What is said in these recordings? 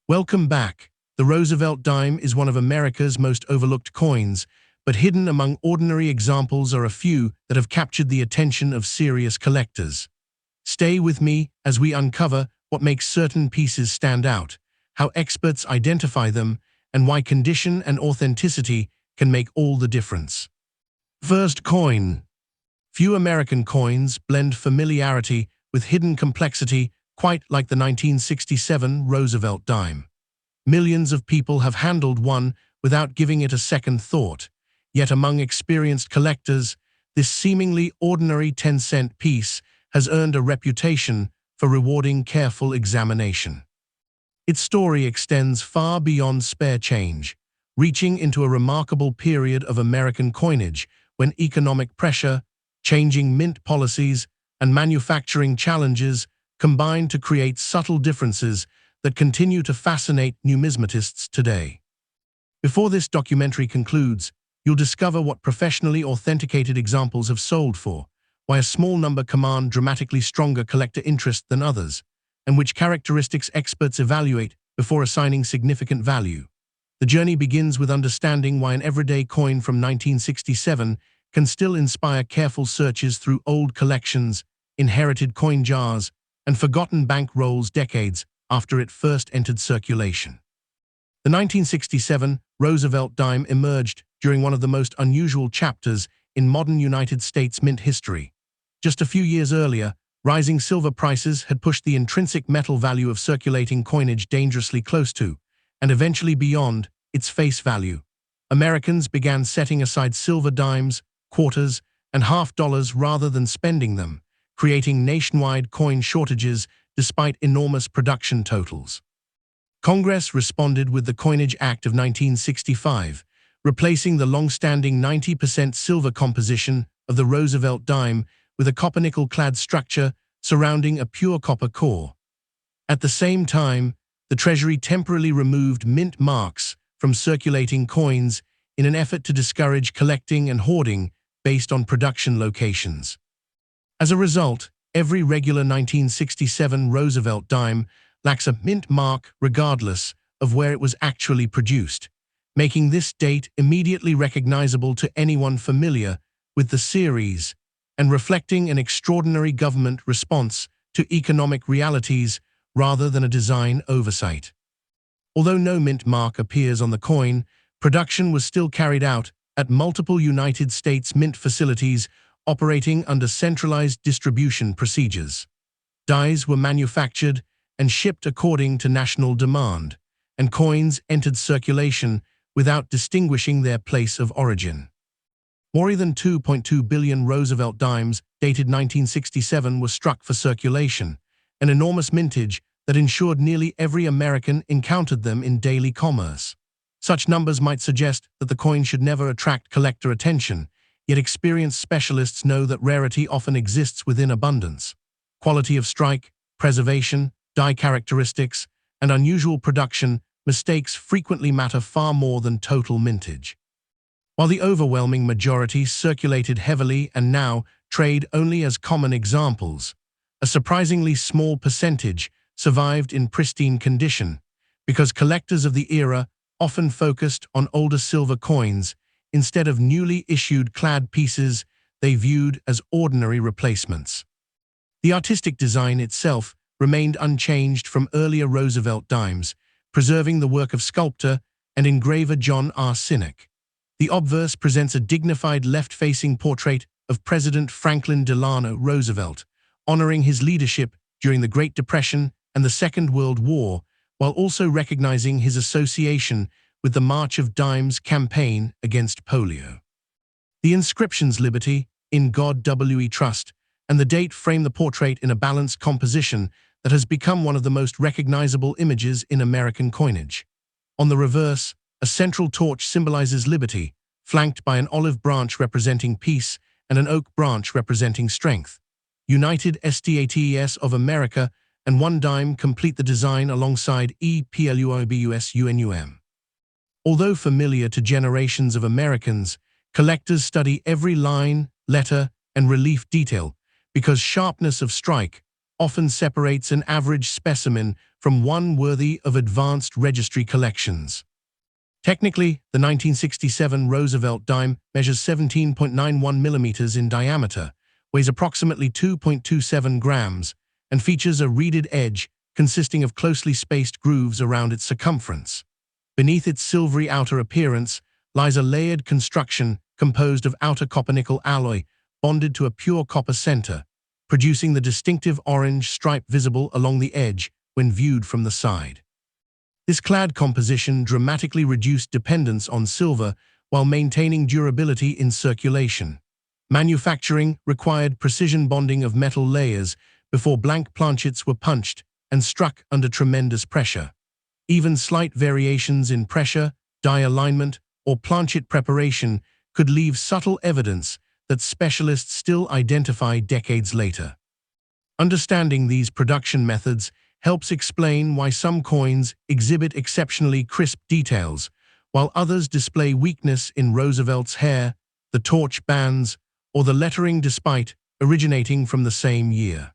Welcome back. The Roosevelt dime is one of America's most overlooked coins, but hidden among ordinary examples are a few that have captured the attention of serious collectors. Stay with me as we uncover what makes certain pieces stand out, how experts identify them, and why condition and authenticity can make all the difference. First, coin. Few American coins blend familiarity with hidden complexity quite like the 1967 Roosevelt dime. Millions of people have handled one without giving it a second thought, yet among experienced collectors, this seemingly ordinary 10-cent piece has earned a reputation for rewarding careful examination. Its story extends far beyond spare change, reaching into a remarkable period of American coinage when economic pressure, changing mint policies, and manufacturing challenges combined to create subtle differences that continue to fascinate numismatists today. Before this documentary concludes, you'll discover what professionally authenticated examples have sold for, why a small number command dramatically stronger collector interest than others, and which characteristics experts evaluate before assigning significant value. The journey begins with understanding why an everyday coin from 1967 can still inspire careful searches through old collections, inherited coin jars, and forgotten bank rolls decades after it first entered circulation. The 1967 Roosevelt dime emerged during one of the most unusual chapters in modern United States mint history. Just a few years earlier, rising silver prices had pushed the intrinsic metal value of circulating coinage dangerously close to, and eventually beyond, its face value. Americans began setting aside silver dimes, quarters, and half dollars rather than spending them, creating nationwide coin shortages despite enormous production totals. Congress responded with the Coinage Act of 1965, replacing the long-standing 90% silver composition of the Roosevelt dime with a copper-nickel-clad structure surrounding a pure copper core. At the same time, the Treasury temporarily removed mint marks from circulating coins in an effort to discourage collecting and hoarding based on production locations. As a result, every regular 1967 Roosevelt dime lacks a mint mark regardless of where it was actually produced, making this date immediately recognizable to anyone familiar with the series and reflecting an extraordinary government response to economic realities rather than a design oversight. Although no mint mark appears on the coin, production was still carried out at multiple United States mint facilities operating under centralized distribution procedures. Dies were manufactured and shipped according to national demand, and coins entered circulation without distinguishing their place of origin. More than 2.2 billion Roosevelt dimes dated 1967 were struck for circulation, an enormous mintage that ensured nearly every American encountered them in daily commerce. Such numbers might suggest that the coin should never attract collector attention, yet experienced specialists know that rarity often exists within abundance. Quality of strike, preservation, die characteristics, and unusual production mistakes frequently matter far more than total mintage. While the overwhelming majority circulated heavily and now trade only as common examples, a surprisingly small percentage survived in pristine condition, because collectors of the era often focused on older silver coins instead of newly issued clad pieces they viewed as ordinary replacements. The artistic design itself remained unchanged from earlier Roosevelt dimes, preserving the work of sculptor and engraver John R. Sinek. The obverse presents a dignified left-facing portrait of President Franklin Delano Roosevelt, honoring his leadership during the Great Depression and the Second World War, while also recognizing his association with the March of Dimes campaign against polio. The inscriptions "Liberty," "In God We Trust," and the date frame the portrait in a balanced composition that has become one of the most recognizable images in American coinage. On the reverse, a central torch symbolizes liberty, flanked by an olive branch representing peace and an oak branch representing strength. United States of America and one dime complete the design alongside EPLUIBUSUNUM. Although familiar to generations of Americans, collectors study every line, letter, and relief detail because sharpness of strike, often separates an average specimen from one worthy of advanced registry collections. Technically, the 1967 Roosevelt dime measures 17.91 millimeters in diameter, weighs approximately 2.27 grams, and features a reeded edge consisting of closely spaced grooves around its circumference. Beneath its silvery outer appearance lies a layered construction composed of outer copper-nickel alloy bonded to a pure copper center, producing the distinctive orange stripe visible along the edge when viewed from the side. This clad composition dramatically reduced dependence on silver while maintaining durability in circulation. Manufacturing required precision bonding of metal layers before blank planchets were punched and struck under tremendous pressure. Even slight variations in pressure, die alignment, or planchet preparation could leave subtle evidence that specialists still identify decades later. Understanding these production methods helps explain why some coins exhibit exceptionally crisp details, while others display weakness in Roosevelt's hair, the torch bands, or the lettering despite originating from the same year.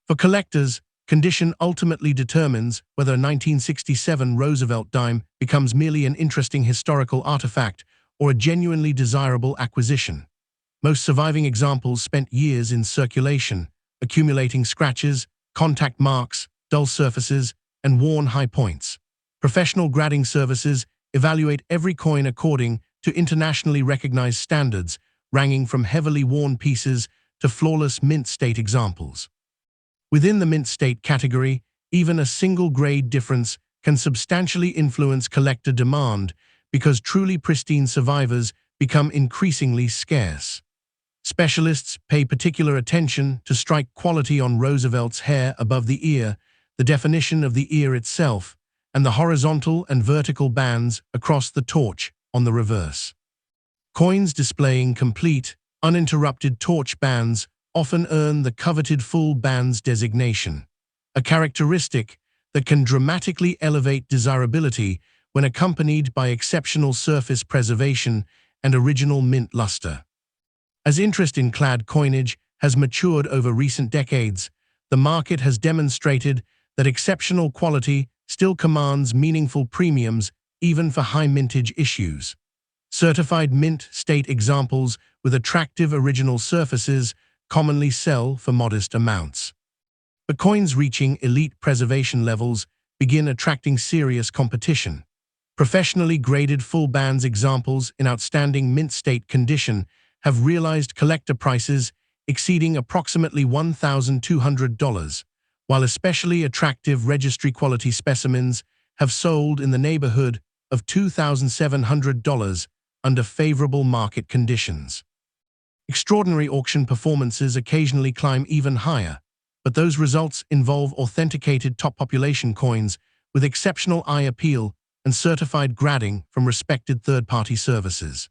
For collectors, condition ultimately determines whether a 1967 Roosevelt dime becomes merely an interesting historical artifact or a genuinely desirable acquisition. Most surviving examples spent years in circulation, accumulating scratches, contact marks, dull surfaces, and worn high points. Professional grading services evaluate every coin according to internationally recognized standards, ranging from heavily worn pieces to flawless mint state examples. Within the mint state category, even a single grade difference can substantially influence collector demand because truly pristine survivors become increasingly scarce. Specialists pay particular attention to strike quality on Roosevelt's hair above the ear, the definition of the ear itself, and the horizontal and vertical bands across the torch on the reverse. Coins displaying complete, uninterrupted torch bands often earn the coveted full bands designation, a characteristic that can dramatically elevate desirability when accompanied by exceptional surface preservation and original mint luster. As interest in clad coinage has matured over recent decades, the market has demonstrated that exceptional quality still commands meaningful premiums even for high mintage issues. Certified mint state examples with attractive original surfaces commonly sell for modest amounts. But coins reaching elite preservation levels begin attracting serious competition. Professionally graded full bands examples in outstanding mint state condition have realized collector prices exceeding approximately $1,200, while especially attractive registry quality specimens have sold in the neighborhood of $2,700 under favorable market conditions. Extraordinary auction performances occasionally climb even higher, but those results involve authenticated top population coins with exceptional eye appeal and certified grading from respected third-party services.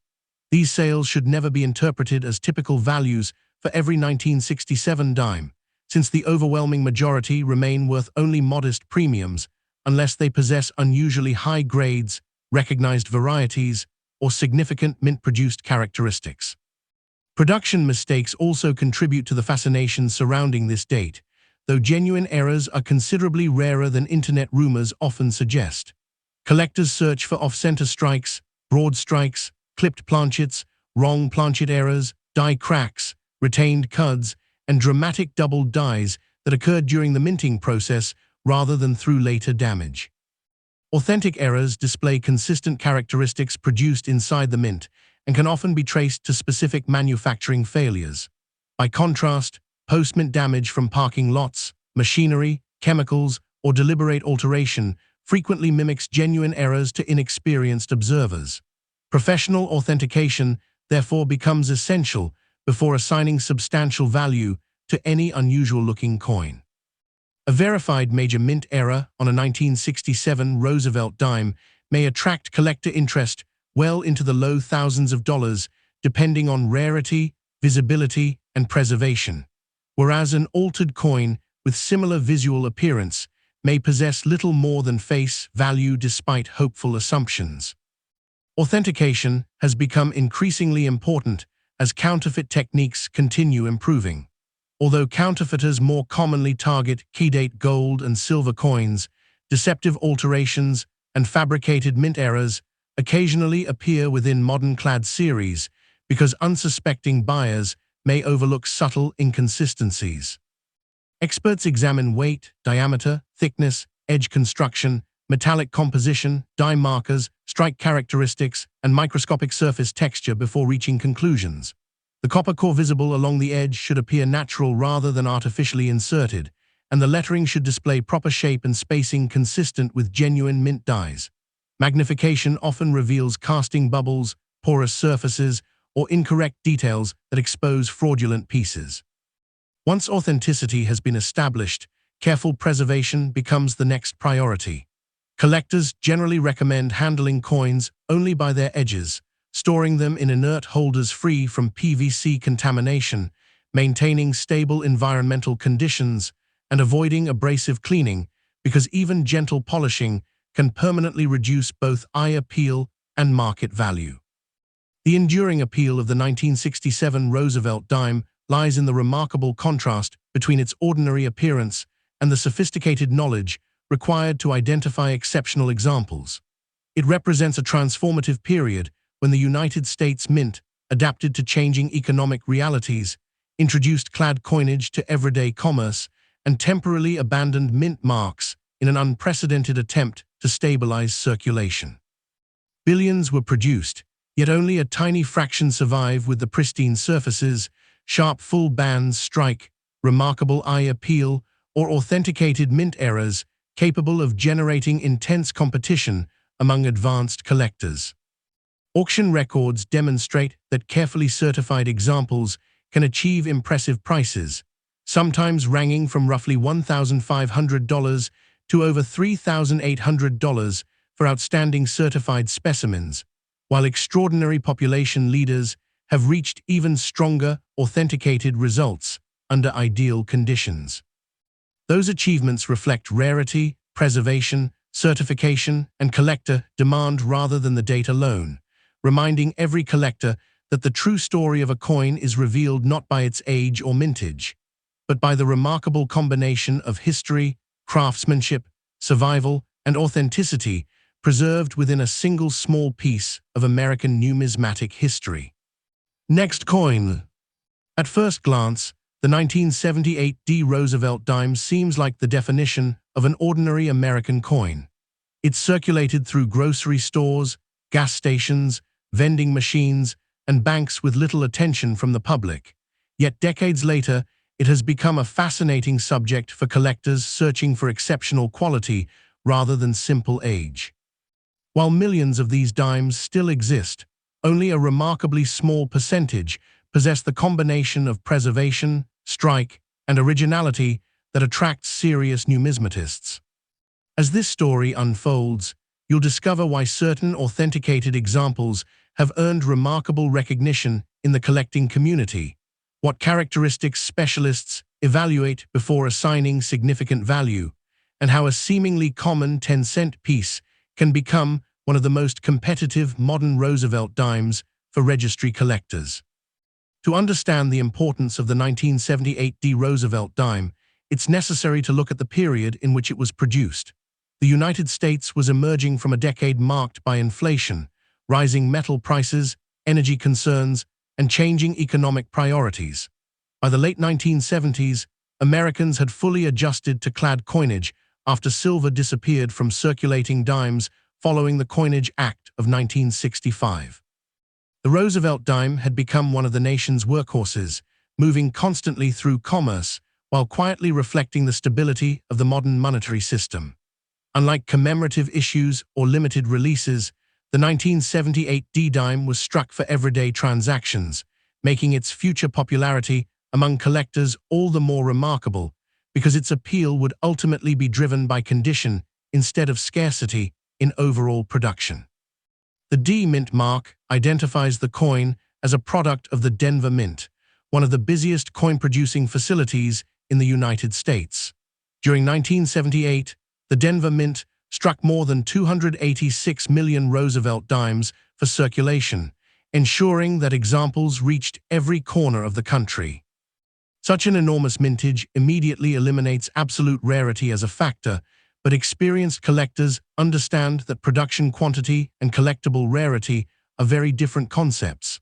These sales should never be interpreted as typical values for every 1967 dime, since the overwhelming majority remain worth only modest premiums unless they possess unusually high grades, recognized varieties, or significant mint-produced characteristics. Production mistakes also contribute to the fascination surrounding this date, though genuine errors are considerably rarer than internet rumors often suggest. Collectors search for off-center strikes, broad strikes, clipped planchets, wrong planchet errors, die cracks, retained cuds, and dramatic doubled dies that occurred during the minting process rather than through later damage. Authentic errors display consistent characteristics produced inside the mint and can often be traced to specific manufacturing failures. By contrast, post-mint damage from parking lots, machinery, chemicals, or deliberate alteration frequently mimics genuine errors to inexperienced observers. Professional authentication therefore becomes essential before assigning substantial value to any unusual-looking coin. A verified major mint error on a 1967 Roosevelt dime may attract collector interest well into the low thousands of dollars, depending on rarity, visibility, and preservation, whereas an altered coin with similar visual appearance may possess little more than face value despite hopeful assumptions. Authentication has become increasingly important as counterfeit techniques continue improving. Although counterfeiters more commonly target key-date gold and silver coins, deceptive alterations and fabricated mint errors occasionally appear within modern clad series because unsuspecting buyers may overlook subtle inconsistencies. Experts examine weight, diameter, thickness, edge construction, metallic composition, die markers, strike characteristics, and microscopic surface texture before reaching conclusions. The copper core visible along the edge should appear natural rather than artificially inserted, and the lettering should display proper shape and spacing consistent with genuine mint dies. Magnification often reveals casting bubbles, porous surfaces, or incorrect details that expose fraudulent pieces. Once authenticity has been established, careful preservation becomes the next priority. Collectors generally recommend handling coins only by their edges, storing them in inert holders free from PVC contamination, maintaining stable environmental conditions, and avoiding abrasive cleaning, because even gentle polishing can permanently reduce both eye appeal and market value. The enduring appeal of the 1967 Roosevelt dime lies in the remarkable contrast between its ordinary appearance and the sophisticated knowledge required to identify exceptional examples. It represents a transformative period when the United States Mint adapted to changing economic realities, introduced clad coinage to everyday commerce, and temporarily abandoned mint marks in an unprecedented attempt to stabilize circulation. Billions were produced, yet only a tiny fraction survive with the pristine surfaces, sharp full bands strike, remarkable eye appeal, or authenticated mint errors capable of generating intense competition among advanced collectors. Auction records demonstrate that carefully certified examples can achieve impressive prices, sometimes ranging from roughly $1,500 to over $3,800 for outstanding certified specimens, while extraordinary population leaders have reached even stronger authenticated results under ideal conditions. Those achievements reflect rarity, preservation, certification, and collector demand rather than the date alone, reminding every collector that the true story of a coin is revealed not by its age or mintage, but by the remarkable combination of history, craftsmanship, survival, and authenticity preserved within a single small piece of American numismatic history. Next coin. At first glance, the 1978 Roosevelt dime seems like the definition of an ordinary American coin. It's circulated through grocery stores, gas stations, vending machines, and banks with little attention from the public. Yet decades later, it has become a fascinating subject for collectors searching for exceptional quality rather than simple age. While millions of these dimes still exist, only a remarkably small percentage possess the combination of preservation, strike, and originality that attracts serious numismatists. As this story unfolds, you'll discover why certain authenticated examples have earned remarkable recognition in the collecting community, what characteristics specialists evaluate before assigning significant value, and how a seemingly common 10-cent piece can become one of the most competitive modern Roosevelt dimes for registry collectors. To understand the importance of the 1978 Roosevelt dime, it's necessary to look at the period in which it was produced. The United States was emerging from a decade marked by inflation, rising metal prices, energy concerns, and changing economic priorities. By the late 1970s, Americans had fully adjusted to clad coinage after silver disappeared from circulating dimes following the Coinage Act of 1965. The Roosevelt dime had become one of the nation's workhorses, moving constantly through commerce while quietly reflecting the stability of the modern monetary system. Unlike commemorative issues or limited releases, the 1978 dime was struck for everyday transactions, making its future popularity among collectors all the more remarkable because its appeal would ultimately be driven by condition instead of scarcity in overall production. The D Mint mark identifies the coin as a product of the Denver Mint, one of the busiest coin-producing facilities in the United States. During 1978, the Denver Mint struck more than 286 million Roosevelt dimes for circulation, ensuring that examples reached every corner of the country. Such an enormous mintage immediately eliminates absolute rarity as a factor, but experienced collectors understand that production quantity and collectible rarity are very different concepts.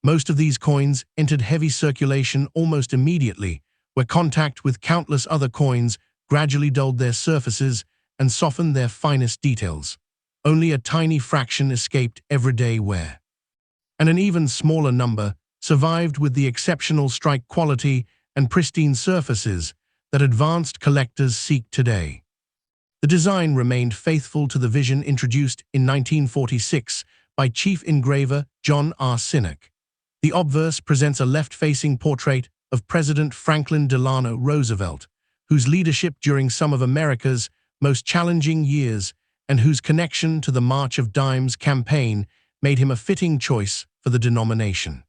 Most of these coins entered heavy circulation almost immediately, where contact with countless other coins gradually dulled their surfaces and softened their finest details. Only a tiny fraction escaped everyday wear. And an even smaller number survived with the exceptional strike quality and pristine surfaces that advanced collectors seek today. The design remained faithful to the vision introduced in 1946 by Chief Engraver John R. Sinnock. The obverse presents a left-facing portrait of President Franklin Delano Roosevelt, whose leadership during some of America's most challenging years and whose connection to the March of Dimes campaign made him a fitting choice for the denomination.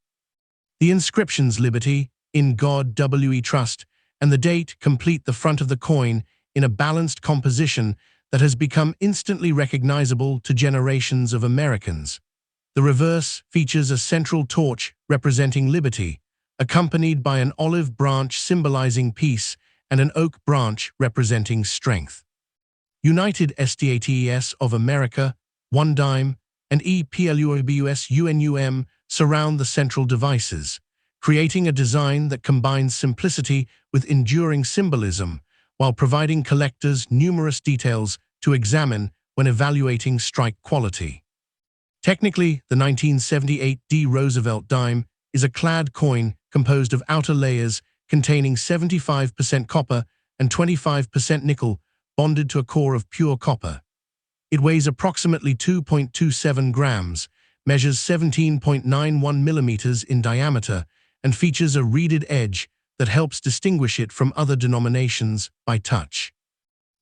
The inscriptions "Liberty," "In God We Trust," and the date complete the front of the coin in a balanced composition that has become instantly recognizable to generations of Americans. The reverse features a central torch representing liberty, accompanied by an olive branch symbolizing peace and an oak branch representing strength. United States of America, 1 dime, and EPLUBUS UNUM surround the central devices, creating a design that combines simplicity with enduring symbolism while providing collectors numerous details to examine when evaluating strike quality. Technically, the 1978 D. Roosevelt dime is a clad coin composed of outer layers containing 75% copper and 25% nickel bonded to a core of pure copper. It weighs approximately 2.27 grams, measures 17.91 millimeters in diameter, and features a reeded edge that helps distinguish it from other denominations by touch.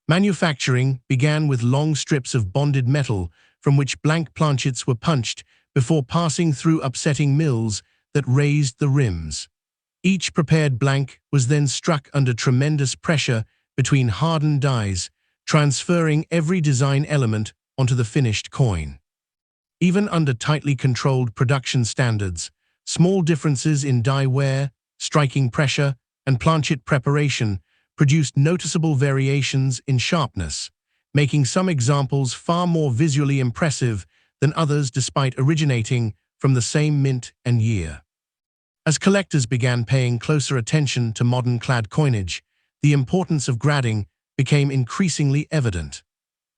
Manufacturing began with long strips of bonded metal from which blank planchets were punched before passing through upsetting mills that raised the rims. Each prepared blank was then struck under tremendous pressure between hardened dies, transferring every design element onto the finished coin. Even under tightly controlled production standards, small differences in die wear, striking pressure, and planchet preparation produced noticeable variations in sharpness, making some examples far more visually impressive than others despite originating from the same mint and year. As collectors began paying closer attention to modern clad coinage, the importance of grading became increasingly evident.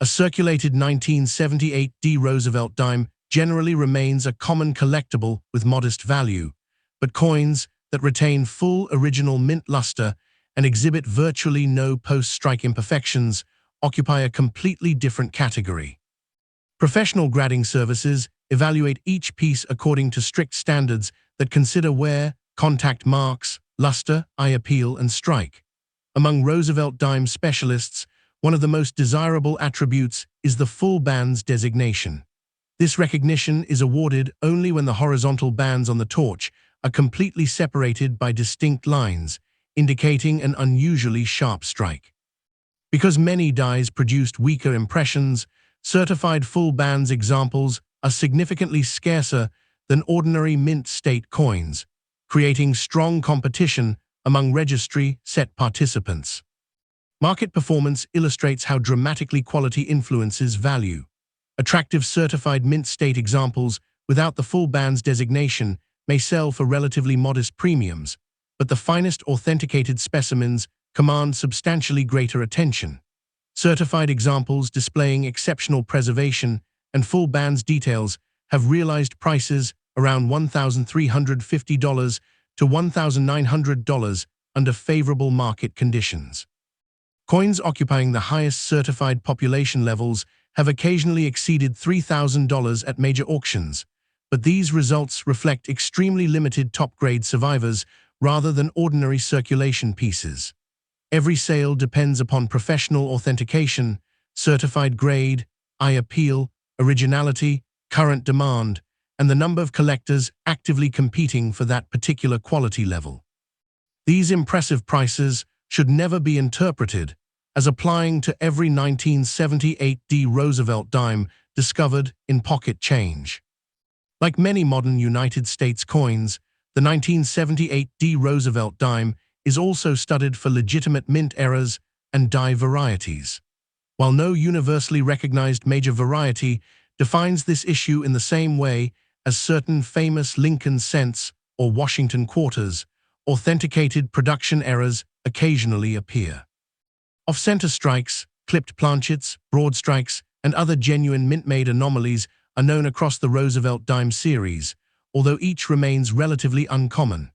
A circulated 1978 D. Roosevelt dime generally remains a common collectible with modest value, but coins that retain full original mint luster and exhibit virtually no post-strike imperfections occupy a completely different category. Professional grading services evaluate each piece according to strict standards that consider wear, contact marks, luster, eye appeal, and strike. Among Roosevelt dime specialists, one of the most desirable attributes is the full bands designation. This recognition is awarded only when the horizontal bands on the torch are completely separated by distinct lines, indicating an unusually sharp strike. Because many dies produced weaker impressions, certified full bands examples are significantly scarcer than ordinary mint state coins, creating strong competition among registry set participants. Market performance illustrates how dramatically quality influences value. Attractive certified mint state examples without the full bands designation may sell for relatively modest premiums, but the finest authenticated specimens command substantially greater attention. Certified examples displaying exceptional preservation and full bands details have realized prices around $1,350 to $1,900 under favorable market conditions. Coins occupying the highest certified population levels have occasionally exceeded $3,000 at major auctions, but these results reflect extremely limited top-grade survivors rather than ordinary circulation pieces. Every sale depends upon professional authentication, certified grade, eye appeal, originality, current demand, and the number of collectors actively competing for that particular quality level. These impressive prices should never be interpreted as applying to every 1978 D. Roosevelt dime discovered in pocket change. Like many modern United States coins, the 1978 D. Roosevelt dime is also studied for legitimate mint errors and die varieties. While no universally recognized major variety defines this issue in the same way as certain famous Lincoln cents or Washington quarters, authenticated production errors occasionally appear. Off-center strikes, clipped planchets, broad strikes, and other genuine mint-made anomalies are known across the Roosevelt Dime series, although each remains relatively uncommon.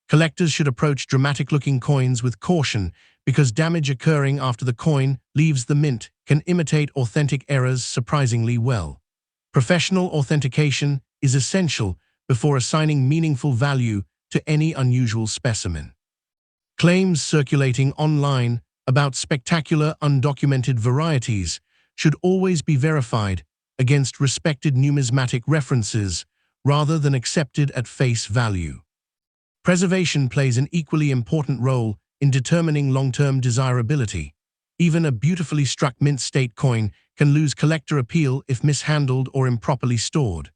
Collectors should approach dramatic-looking coins with caution because damage occurring after the coin leaves the mint can imitate authentic errors surprisingly well. Professional authentication is essential before assigning meaningful value to any unusual specimen. Claims circulating online about spectacular undocumented varieties should always be verified against respected numismatic references rather than accepted at face value. Preservation plays an equally important role in determining long-term desirability. Even a beautifully struck mint state coin can lose collector appeal if mishandled or improperly stored.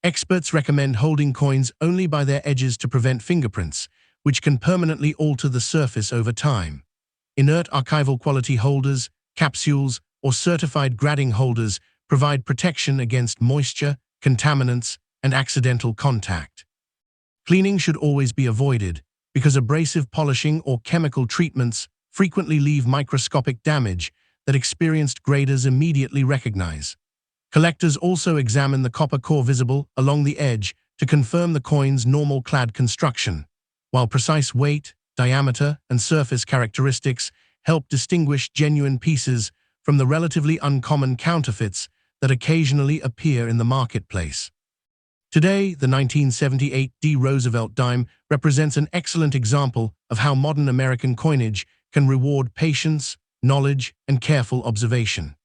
Experts recommend holding coins only by their edges to prevent fingerprints, which can permanently alter the surface over time. Inert archival quality holders, capsules, or certified grading holders provide protection against moisture, contaminants, and accidental contact. Cleaning should always be avoided because abrasive polishing or chemical treatments frequently leave microscopic damage that experienced graders immediately recognize. Collectors also examine the copper core visible along the edge to confirm the coin's normal clad construction, while precise weight, diameter, and surface characteristics help distinguish genuine pieces from the relatively uncommon counterfeits that occasionally appear in the marketplace. Today, the 1978 D. Roosevelt dime represents an excellent example of how modern American coinage can reward patience, knowledge, and careful observation.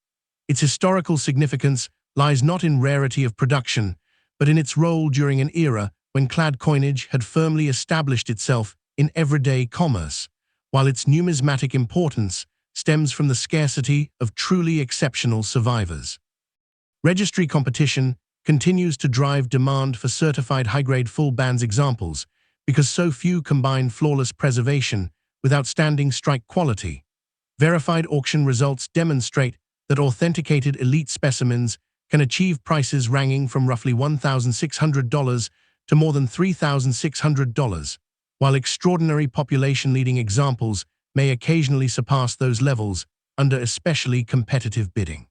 Its historical significance lies not in rarity of production, but in its role during an era when clad coinage had firmly established itself in everyday commerce, while its numismatic importance stems from the scarcity of truly exceptional survivors. Registry competition continues to drive demand for certified high-grade full bands examples because so few combine flawless preservation with outstanding strike quality. Verified auction results demonstrate that authenticated elite specimens can achieve prices ranging from roughly $1,600 to more than $3,600, while extraordinary population-leading examples may occasionally surpass those levels under especially competitive bidding.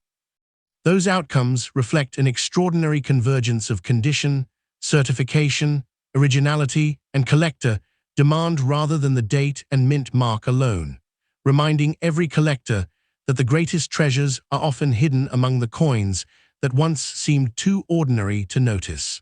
Those outcomes reflect an extraordinary convergence of condition, certification, originality, and collector demand rather than the date and mint mark alone, reminding every collector that the greatest treasures are often hidden among the coins that once seemed too ordinary to notice.